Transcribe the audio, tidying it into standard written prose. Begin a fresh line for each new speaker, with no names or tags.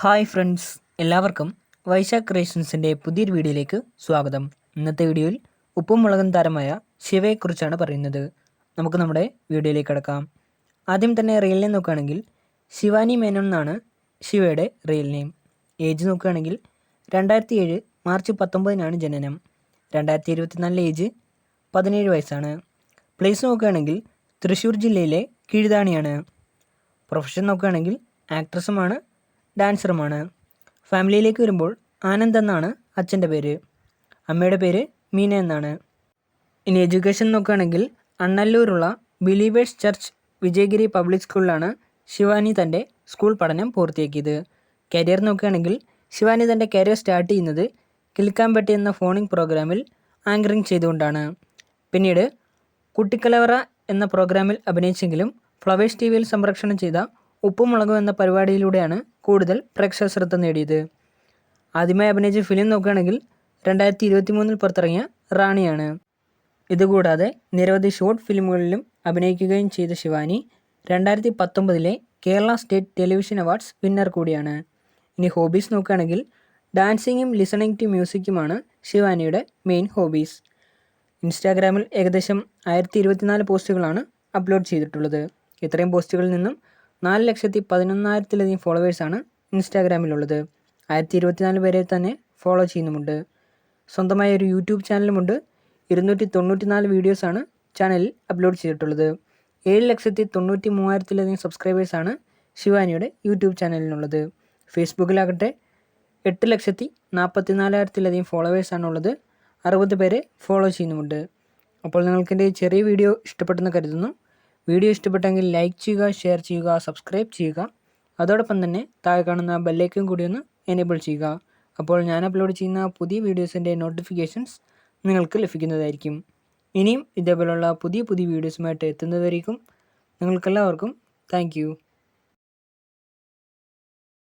Hi friends, എല്ലാവർക്കും വൈശാഖ് ക്രിയേഷൻസിൻ്റെ പുതിയൊരു വീഡിയോയിലേക്ക് സ്വാഗതം. ഇന്നത്തെ വീഡിയോയിൽ ഉപ്പും മുളകും താരമായ ശിവയെക്കുറിച്ചാണ് പറയുന്നത്. നമുക്ക് നമ്മുടെ വീഡിയോയിലേക്ക് കടക്കാം. ആദ്യം തന്നെ റിയൽ നെയിം നോക്കുകയാണെങ്കിൽ ശിവാനി മേനോൻ എന്നാണ് ശിവയുടെ റിയൽ നെയിം. ഏജ് നോക്കുകയാണെങ്കിൽ 2007 മാർച്ച് 19-നാണ് ജനനം. 2024 ഏജ് 17 വയസ്സാണ്. പ്ലേസ് നോക്കുകയാണെങ്കിൽ തൃശ്ശൂർ ജില്ലയിലെ കീഴ്താണിയാണ്. പ്രൊഫഷൻ നോക്കുകയാണെങ്കിൽ ആക്ട്രസുമാണ്, ഡാൻസറുമാണ്. ഫാമിലിയിലേക്ക് വരുമ്പോൾ ആനന്ദ് എന്നാണ് അച്ഛൻ്റെ പേര്. അമ്മയുടെ പേര് മീന എന്നാണ്. ഇനി എഡ്യൂക്കേഷൻ നോക്കുകയാണെങ്കിൽ അണ്ണല്ലൂരുള്ള ബിലീവേഴ്സ് ചർച്ച് വിജയഗിരി പബ്ലിക് സ്കൂളിലാണ് ശിവാനി തൻ്റെ സ്കൂൾ പഠനം പൂർത്തിയാക്കിയത്. കരിയർ നോക്കുകയാണെങ്കിൽ ശിവാനി തൻ്റെ കരിയർ സ്റ്റാർട്ട് ചെയ്യുന്നത് കിൽക്കാമ്പട്ടി എന്ന ഫോണിംഗ് പ്രോഗ്രാമിൽ ആങ്കറിംഗ് ചെയ്തുകൊണ്ടാണ്. പിന്നീട് കുട്ടിക്കലവറ എന്ന പ്രോഗ്രാമിൽ അഭിനയിച്ചെങ്കിലും ഫ്ലവേഴ്സ് ടി വിയിൽ സംപ്രേഷണം ചെയ്ത ഉപ്പും മുളകും എന്ന പരിപാടിയിലൂടെയാണ് കൂടുതൽ പ്രേക്ഷക ശ്രദ്ധ നേടിയത്. ആദ്യമായി അഭിനയിച്ച ഫിലിം നോക്കുകയാണെങ്കിൽ 2023 പുറത്തിറങ്ങിയ റാണിയാണ്. ഇതുകൂടാതെ നിരവധി ഷോർട്ട് ഫിലിമുകളിലും അഭിനയിക്കുകയും ചെയ്ത Shivani 2019 Kerala state television awards winner കൂടിയാണ്. ഇനി ഹോബീസ് നോക്കുകയാണെങ്കിൽ ഡാൻസിങ്ങും ലിസണിങ് ടു മ്യൂസിക്കുമാണ് ശിവാനിയുടെ മെയിൻ ഹോബീസ്. ഇൻസ്റ്റാഗ്രാമിൽ ഏകദേശം 1024 പോസ്റ്റുകളാണ് അപ്ലോഡ് ചെയ്തിട്ടുള്ളത്. ഇത്രയും പോസ്റ്റുകളിൽ നിന്നും 4,11,000-ലധികം ഫോളോവേഴ്സാണ് ഇൻസ്റ്റാഗ്രാമിലുള്ളത്. 1024 പേരെ തന്നെ ഫോളോ ചെയ്യുന്നുമുണ്ട്. സ്വന്തമായ ഒരു യൂട്യൂബ് ചാനലുമുണ്ട്. 294 വീഡിയോസാണ് ചാനലിൽ അപ്ലോഡ് ചെയ്തിട്ടുള്ളത്. 7,93,000-ലധികം സബ്സ്ക്രൈബേഴ്സാണ് ശിവാനിയുടെ യൂട്യൂബ് ചാനലിനുള്ളത്. ഫേസ്ബുക്കിലാകട്ടെ 8,44,000-ലധികം ഫോളോവേഴ്സാണുള്ളത്. 60 പേരെ ഫോളോ ചെയ്യുന്നുമുണ്ട്. അപ്പോൾ നിങ്ങൾക്കെൻ്റെ ചെറിയ വീഡിയോ ഇഷ്ടപ്പെട്ടെന്ന് കരുതുന്നു. വീഡിയോ ഇഷ്ടപ്പെട്ടെങ്കിൽ ലൈക്ക് ചെയ്യുക, ഷെയർ ചെയ്യുക, സബ്സ്ക്രൈബ് ചെയ്യുക. അതോടൊപ്പം തന്നെ താഴെ കാണുന്ന ബെല്ലൈക്കൺ കൂടി ഒന്ന് എനേബിൾ ചെയ്യുക. അപ്പോൾ ഞാൻ അപ്ലോഡ് ചെയ്യുന്ന പുതിയ വീഡിയോസിൻ്റെ നോട്ടിഫിക്കേഷൻസ് നിങ്ങൾക്ക് ലഭിക്കുന്നതായിരിക്കും. ഇനിയും ഇതേപോലുള്ള പുതിയ വീഡിയോസുമായിട്ട് എത്തുന്നതായിരിക്കും. നിങ്ങൾക്കെല്ലാവർക്കും താങ്ക് യു.